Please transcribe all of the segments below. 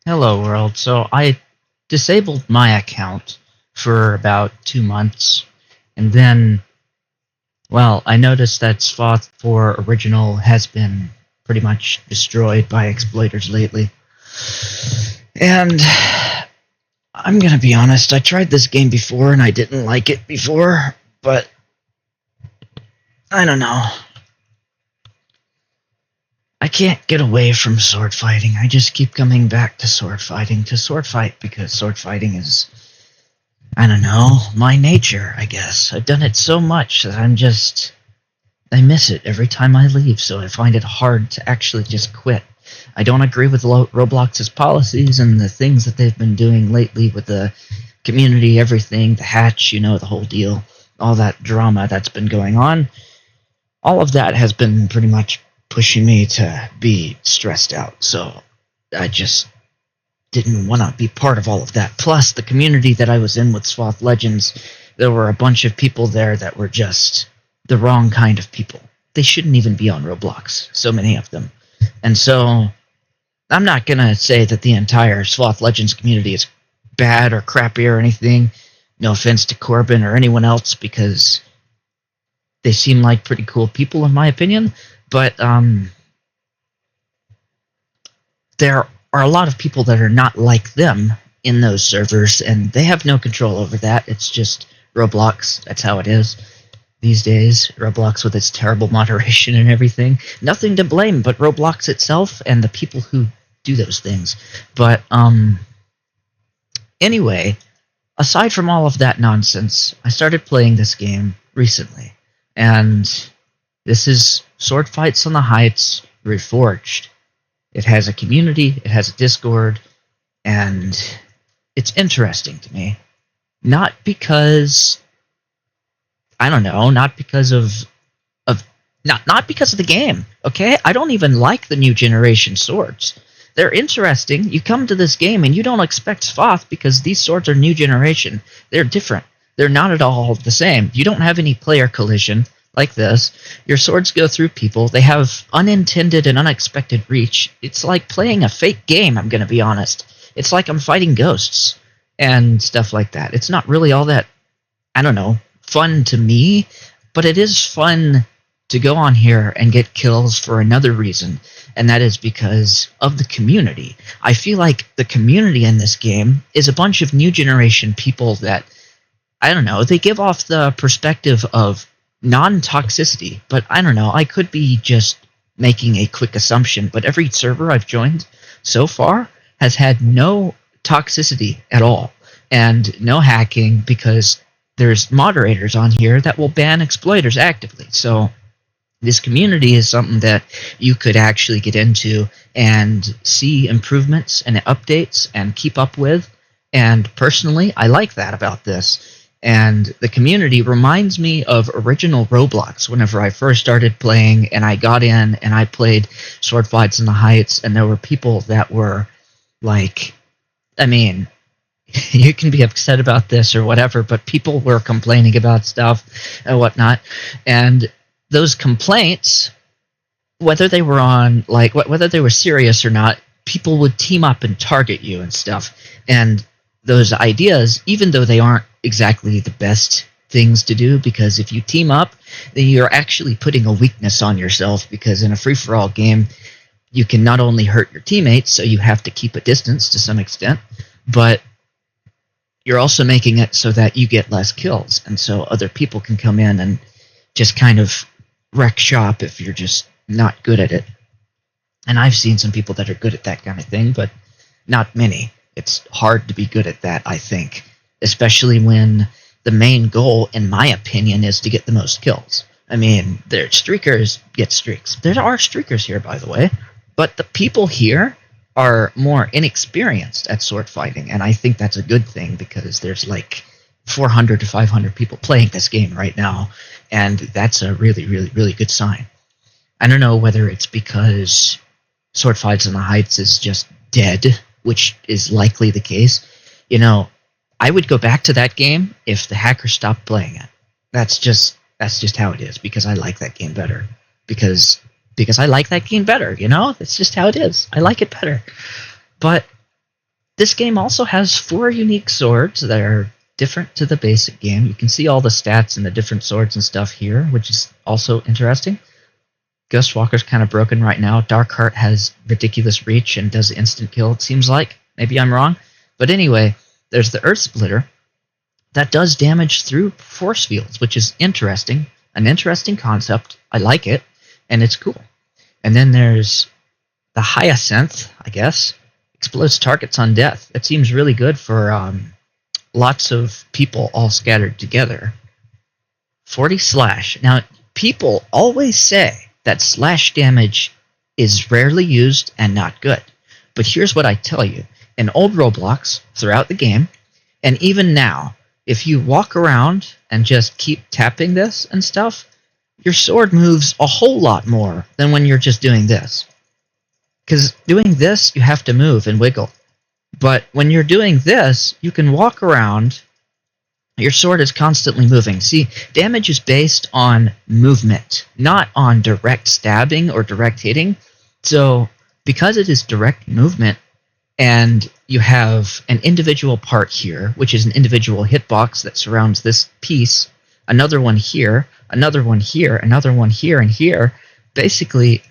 Hello, world. So I disabled my account for about 2 months, and then, well, I noticed that SFOTH 4 original has been pretty much destroyed by exploiters lately. And I'm gonna be honest, I tried this game before and I didn't like it before, but I don't know. I can't get away from sword fighting. I just keep coming back to sword fighting, because sword fighting is, I don't know, my nature, I guess. I've done it so much that I miss it every time I leave, so I find it hard to actually just quit. I don't agree with Roblox's policies and the things that they've been doing lately with the community, everything, the hatch, the whole deal, all that drama that's been going on. All of that has been pretty much pushing me to be stressed out, so I just didn't want to be part of all of that. Plus, the community that I was in with SFOTH Legends, there were a bunch of people there that were just the wrong kind of people. They shouldn't even be on Roblox, so many of them. And so, I'm not going to say that the entire SFOTH Legends community is bad or crappy or anything. No offense to Corbin or anyone else, because they seem like pretty cool people in my opinion. But there are a lot of people that are not like them in those servers, and they have no control over that. It's just Roblox. That's how it is these days. Roblox with its terrible moderation and everything. Nothing to blame but Roblox itself and the people who do those things. But anyway, aside from all of that nonsense, I started playing this game recently, and this is Sword Fights on the Heights Reforged. It has a community, it has a Discord, and it's interesting to me. Not because, I don't know, not because of not because of the game, okay? I don't even like the new generation swords. They're interesting. You come to this game and you don't expect SFOTH because these swords are new generation. They're different. They're not at all the same. You don't have any player collision like this. Your swords go through people. They have unintended and unexpected reach. It's like playing a fake game, I'm going to be honest. It's like I'm fighting ghosts and stuff like that. It's not really all that, I don't know, fun to me, but it is fun to go on here and get kills for another reason, and that is because of the community. I feel like the community in this game is a bunch of new generation people that, I don't know, they give off the perspective of non-toxicity, but I don't know, I could be just making a quick assumption, but every server I've joined so far has had no toxicity at all, and no hacking, because there's moderators on here that will ban exploiters actively. So this community is something that you could actually get into and see improvements and updates and keep up with, and personally, I like that about this. And the community reminds me of original Roblox whenever I first started playing, and I got in and I played Sword Fights in the Heights, and there were people that were like, I mean, you can be upset about this or whatever, but people were complaining about stuff and whatnot, and those complaints, whether they were on, like, whether they were serious or not, people would team up and target you and stuff. And those ideas, even though they aren't exactly the best things to do, because if you team up, then you're actually putting a weakness on yourself, because in a free-for-all game, you can not only hurt your teammates, so you have to keep a distance to some extent, but you're also making it so that you get less kills, and so other people can come in and just kind of wreck shop if you're just not good at it. And I've seen some people that are good at that kind of thing, but not many. It's hard to be good at that, I think, especially when the main goal, in my opinion, is to get the most kills. I mean, streakers get streaks. There are streakers here, by the way, but the people here are more inexperienced at sword fighting, and I think that's a good thing, because there's like 400 to 500 people playing this game right now, and that's a really, really, really good sign. I don't know whether it's because Sword Fights in the Heights is just dead, which is likely the case. You know, I would go back to that game if the hackers stopped playing it. That's just how it is, because I like that game better. Because I like that game better, you know? That's just how it is. I like it better. But This game also has 4 unique swords that are different to the basic game. You can see all the stats and the different swords and stuff here, which is also interesting. Ghostwalker's kind of broken right now. Darkheart has ridiculous reach and does instant kill, it seems like. Maybe I'm wrong. But anyway, there's the Earth Splitter that does damage through force fields, which is interesting. An interesting concept. I like it, and it's cool. And then there's the Hyacinth, I guess. Explodes targets on death. That seems really good for lots of people all scattered together. 40 slash. Now, people always say that slash damage is rarely used and not good. But here's what I tell you. In old Roblox, throughout the game, and even now, if you walk around and just keep tapping this and stuff, your sword moves a whole lot more than when you're just doing this. Because doing this, you have to move and wiggle. But when you're doing this, you can walk around. Your sword is constantly moving. See, damage is based on movement, not on direct stabbing or direct hitting. So, because it is direct movement, and you have an individual part here, which is an individual hitbox that surrounds this piece, another one here, another one here, another one here, and here, basically,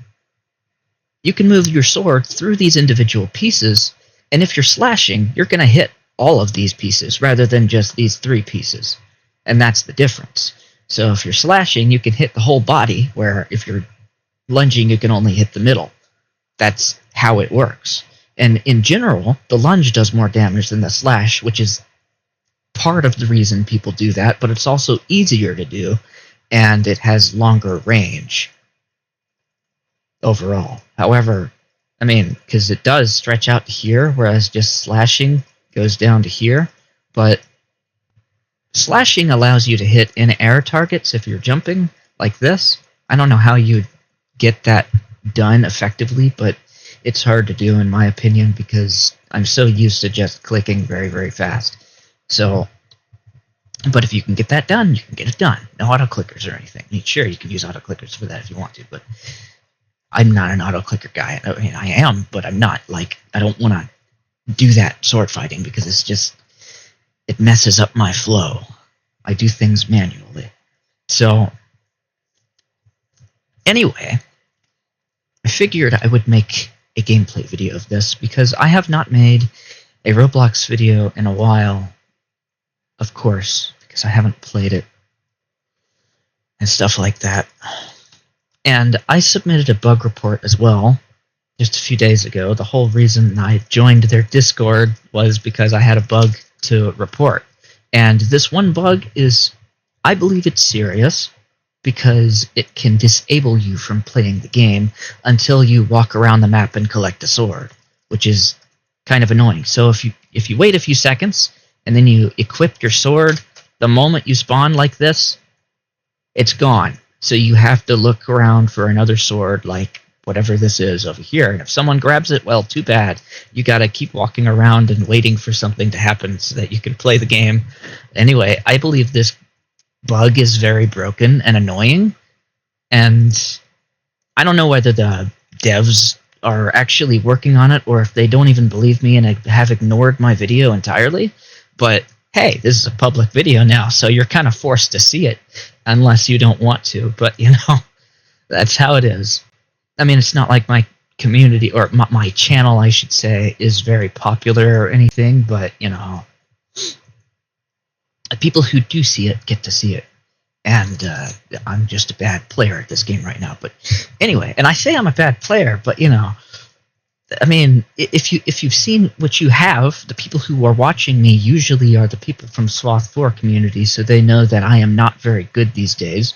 you can move your sword through these individual pieces, and if you're slashing, you're going to hit all of these pieces rather than just these 3 pieces. And that's the difference. So if you're slashing, you can hit the whole body, where if you're lunging, you can only hit the middle. That's how it works. And in general, the lunge does more damage than the slash, which is part of the reason people do that, but it's also easier to do, and it has longer range overall. However, I mean, because it does stretch out to here, whereas just slashing goes down to here, but slashing allows you to hit in-air targets if you're jumping, like this. I don't know how you get that done effectively, but it's hard to do in my opinion because I'm so used to just clicking very, very fast. So, but if you can get that done, you can get it done. No auto-clickers or anything. I mean, sure, you can use auto-clickers for that if you want to, but I'm not an auto-clicker guy. I mean, I am, but I'm not. Like, I don't want to do that sword fighting because it's just, it messes up my flow. I do things manually. So, anyway, I figured I would make a gameplay video of this because I have not made a Roblox video in a while, of course, because I haven't played it and stuff like that. And I submitted a bug report as well just a few days ago. The whole reason I joined their Discord was because I had a bug to report. And this one bug is, I believe it's serious, because it can disable you from playing the game until you walk around the map and collect a sword, which is kind of annoying. So if you wait a few seconds and then you equip your sword, the moment you spawn like this, it's gone. So you have to look around for another sword like whatever this is over here. And if someone grabs it, well, too bad. You gotta keep walking around and waiting for something to happen so that you can play the game. Anyway, I believe this bug is very broken and annoying, and I don't know whether the devs are actually working on it or if they don't even believe me and have ignored my video entirely, but hey, this is a public video now, so you're kind of forced to see it unless you don't want to, but you know, that's how it is. I mean, it's not like my community, or my channel, I should say, is very popular or anything, but you know, people who do see it get to see it. And I'm just a bad player at this game right now. But anyway, and I say I'm a bad player, but you know, I mean, if you've seen what you have, the people who are watching me usually are the people from SFOTH community, so they know that I am not very good these days.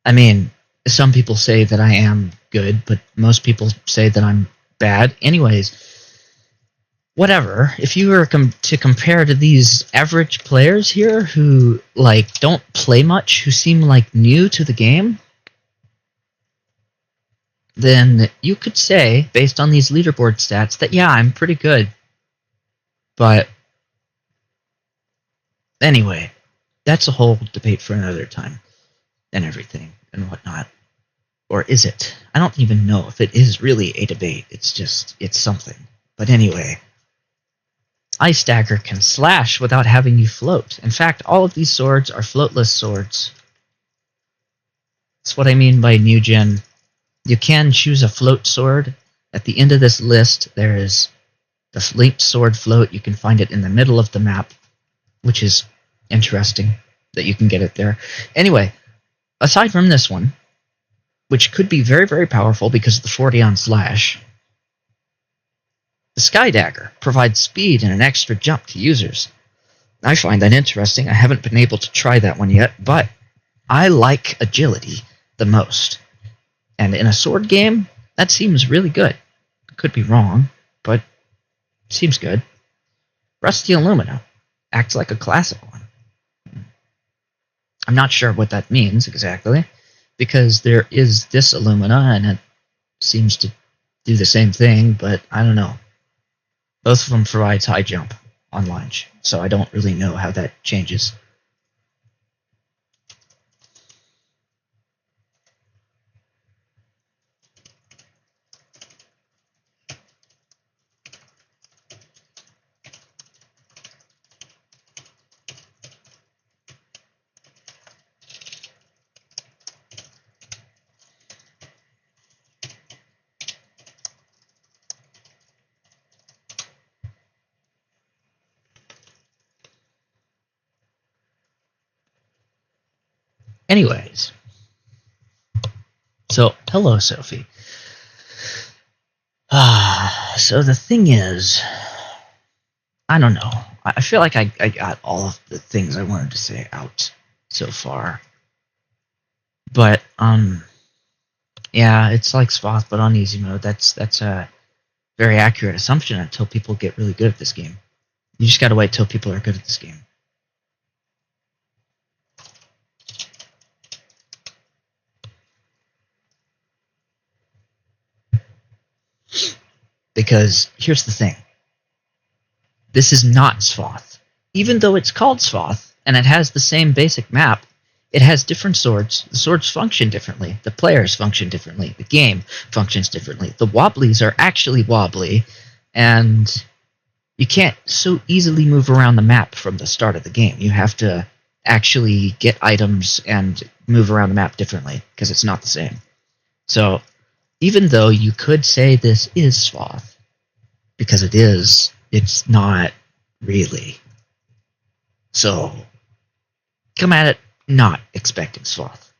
I mean, some people say that I am good, but most people say that I'm bad. Anyways, whatever. If you were to compare to these average players here who like don't play much, who seem like new to the game, then you could say, based on these leaderboard stats, that yeah, I'm pretty good. But anyway, that's a whole debate for another time and everything and whatnot. Or is it? I don't even know if it is really a debate. It's just, it's something. But anyway, Ice Dagger can slash without having you float. In fact, all of these swords are floatless swords. That's what I mean by new gen. You can choose a float sword. At the end of this list, there is the linked sword float. You can find it in the middle of the map, which is interesting that you can get it there. Anyway, aside from this one, which could be very, very powerful because of the 40 on slash, the Sky Dagger provides speed and an extra jump to users. I find that interesting. I haven't been able to try that one yet, but I like agility the most. And in a sword game, that seems really good. Could be wrong, but it seems good. Rusty Alumina acts like a classic one. I'm not sure what that means exactly, because there is this Alumina, and it seems to do the same thing, but I don't know. Both of them provides high jump on launch, so I don't really know how that changes. Anyways, so hello, Sophie. So the thing is, I don't know. I feel like I got all of the things I wanted to say out so far. But, yeah, it's like SFOTH, but on easy mode. That's a very accurate assumption until people get really good at this game. You just gotta wait till people are good at this game. Because here's the thing. This is not SFOTH. Even though it's called SFOTH, and it has the same basic map, it has different swords. The swords function differently. The players function differently. The game functions differently. The wobblies are actually wobbly, and you can't so easily move around the map from the start of the game. You have to actually get items and move around the map differently, because it's not the same. So, even though you could say this is SFOTH, because it is, it's not really. So, come at it not expecting SFOTH.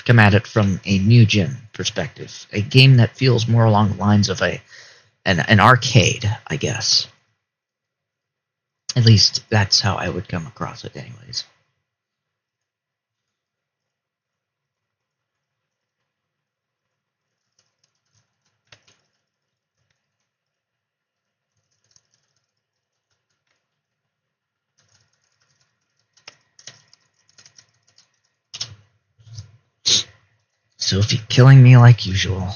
Come at it from a new gen perspective. A game that feels more along the lines of an arcade, I guess. At least that's how I would come across it anyways. Sophie killing me like usual.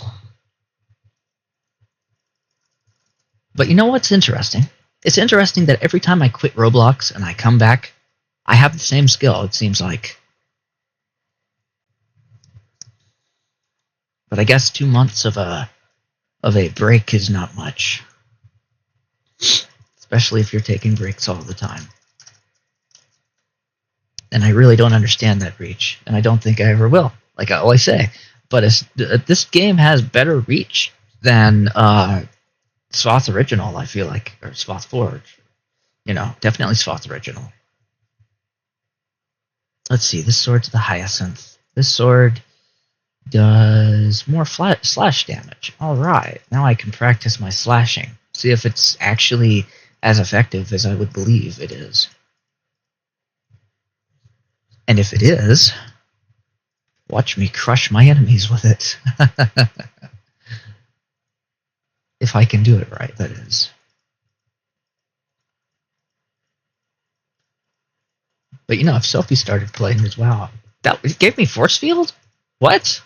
But you know what's interesting? It's interesting that every time I quit Roblox and I come back, I have the same skill, it seems like. But I guess 2 months of a break is not much. Especially if you're taking breaks all the time. And I really don't understand that reach, and I don't think I ever will, like I always say. But this game has better reach than SFOTH Original, I feel like, or SFOTH Forge. You know, definitely SFOTH Original. Let's see, this sword's the Hyacinth. This sword does more slash damage. Alright, now I can practice my slashing. See if it's actually as effective as I would believe it is. And if it is, watch me crush my enemies with it. If I can do it right, that is. But you know, if Sophie started playing as well, it gave me force field? What?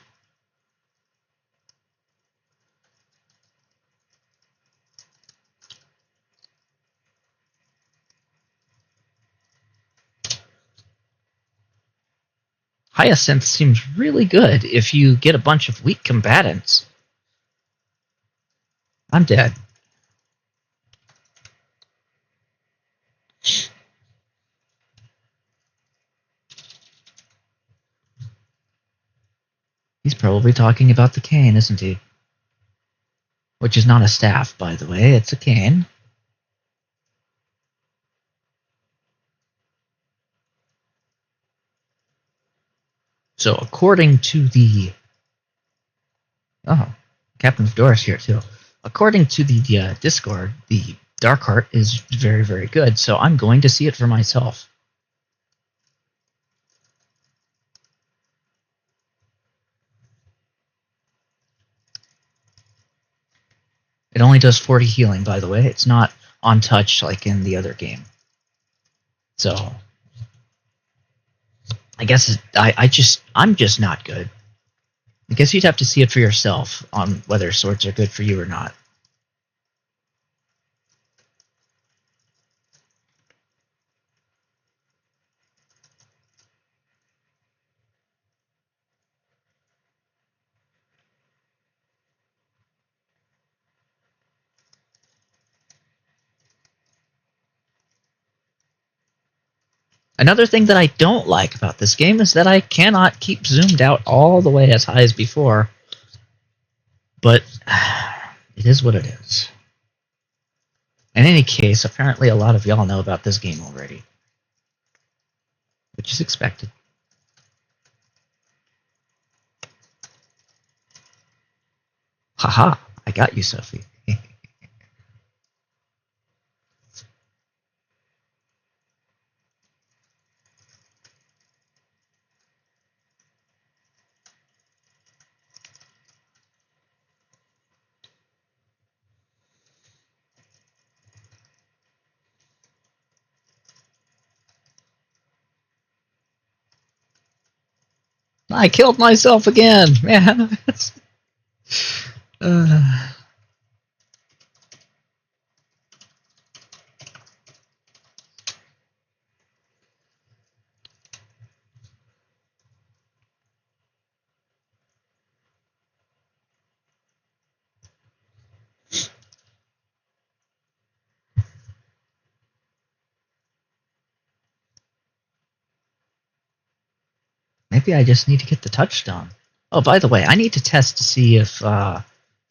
Hyacinth seems really good if you get a bunch of weak combatants. I'm dead. He's probably talking about the cane, isn't he? Which is not a staff, by the way. It's a cane. So according to the... Oh, Captain Fedora's here too. According to the Discord, the Dark Heart is very, very good, so I'm going to see it for myself. It only does 40 healing, by the way. It's not untouched like in the other game. So, I guess I'm just not good. I guess you'd have to see it for yourself on whether swords are good for you or not. Another thing that I don't like about this game is that I cannot keep zoomed out all the way as high as before. But it is what it is. In any case, apparently a lot of y'all know about this game already. Which is expected. Haha, I got you, Sophie. I killed myself again, man. Maybe I just need to get the touchstone. Oh, by the way, I need to test to see if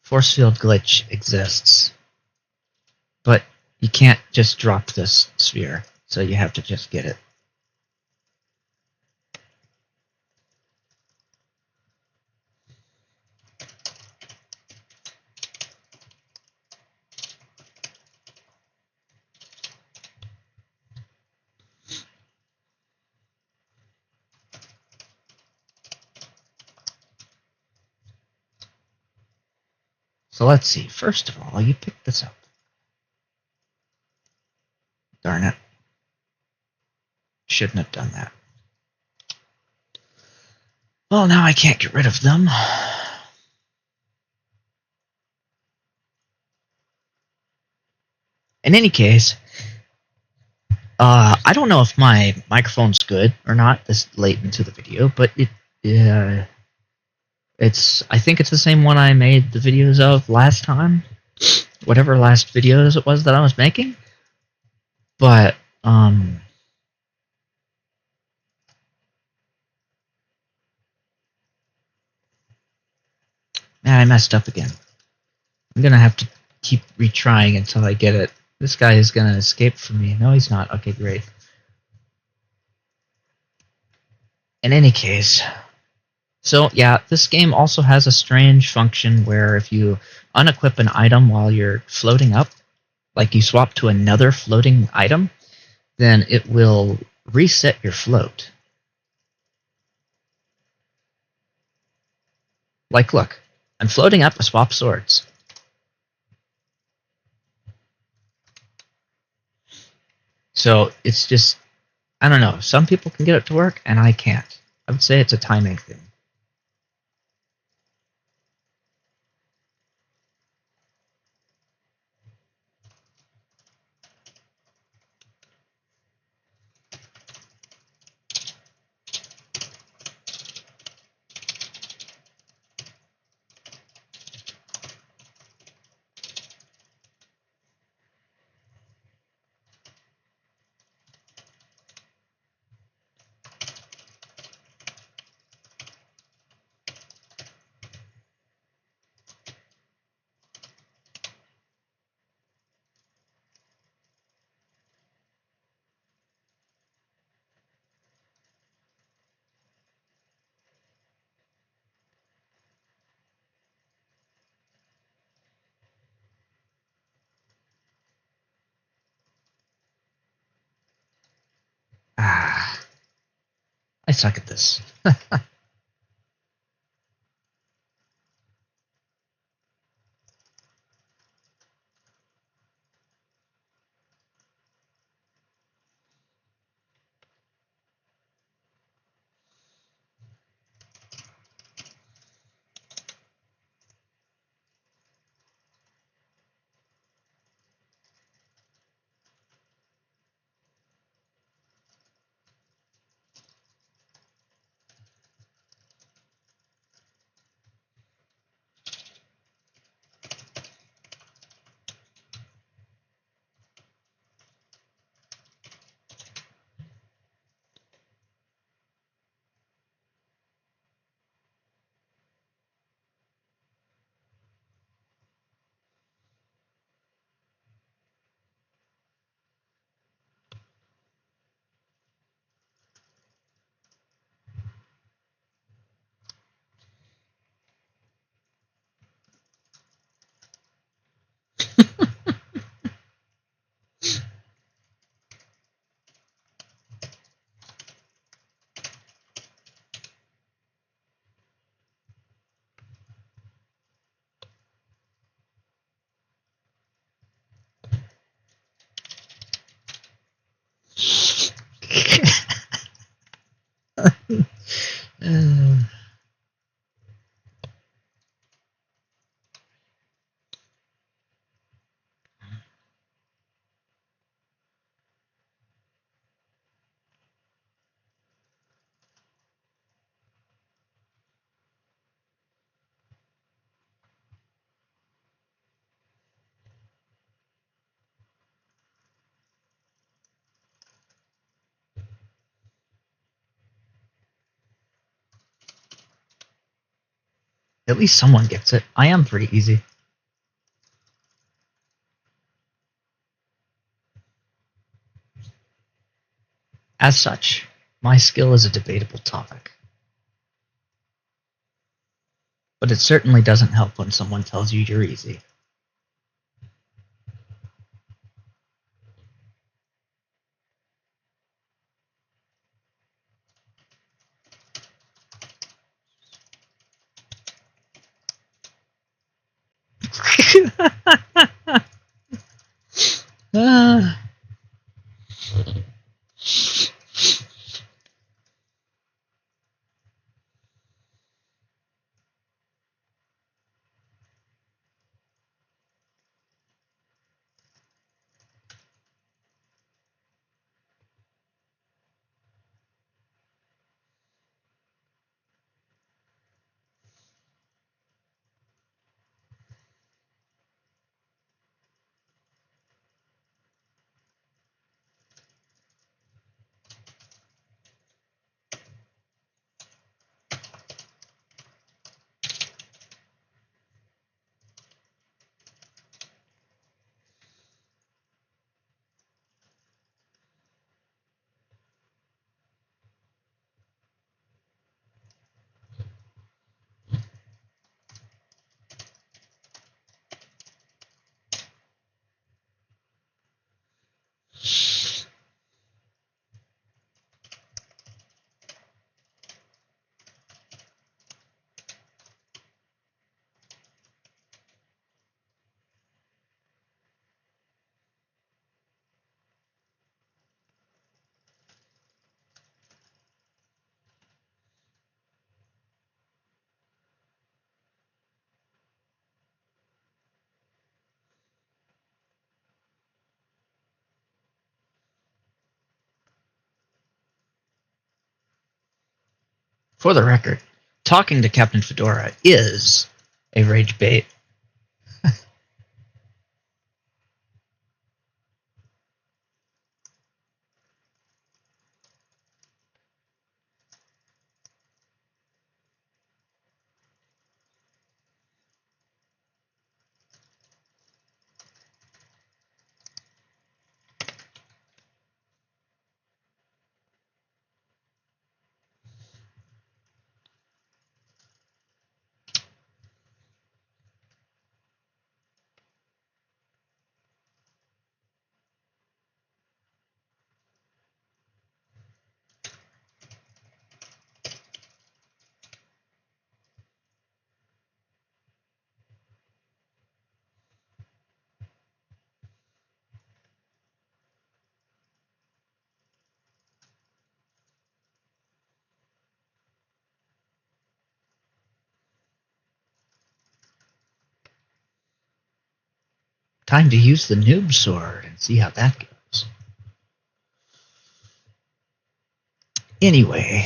force field glitch exists. But you can't just drop this sphere, so you have to just get it. So let's see. First of all, you pick this up. Darn it. Shouldn't have done that. Well, now I can't get rid of them. In any case, I don't know if my microphone's good or not this late into the video, but I think it's the same one I made the videos of last time. Whatever last videos it was that I was making. But, man, I messed up again. I'm gonna have to keep retrying until I get it. This guy is gonna escape from me. No, he's not. Okay, great. In any case, so yeah, this game also has a strange function where if you unequip an item while you're floating up, like you swap to another floating item, then it will reset your float. Like, look, I'm floating up, I swap swords. So it's just, I don't know, some people can get it to work, and I can't. I would say it's a timing thing. I suck at this. Uh, at least someone gets it. I am pretty easy. As such, my skill is a debatable topic. But it certainly doesn't help when someone tells you you're easy. uh, for the record, talking to Captain Fedora is a rage bait. time to use the noob sword and see how that goes. Anyway,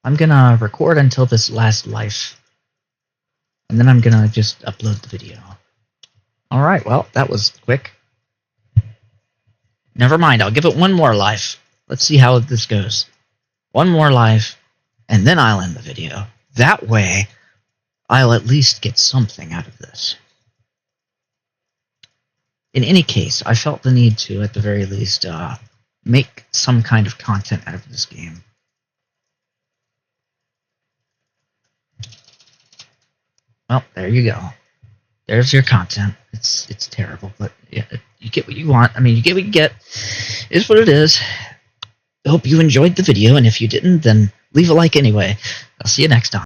I'm gonna record until this last life, and then I'm gonna just upload the video. Alright, well, that was quick. Never mind, I'll give it one more life. Let's see how this goes. One more life, and then I'll end the video. That way, I'll at least get something out of this. In any case, I felt the need to, at the very least, make some kind of content out of this game. Well, there you go. There's your content. It's terrible, but yeah, you get what you want. I mean, you get what you get. It is what it is. I hope you enjoyed the video, and if you didn't, then leave a like anyway. I'll see you next time.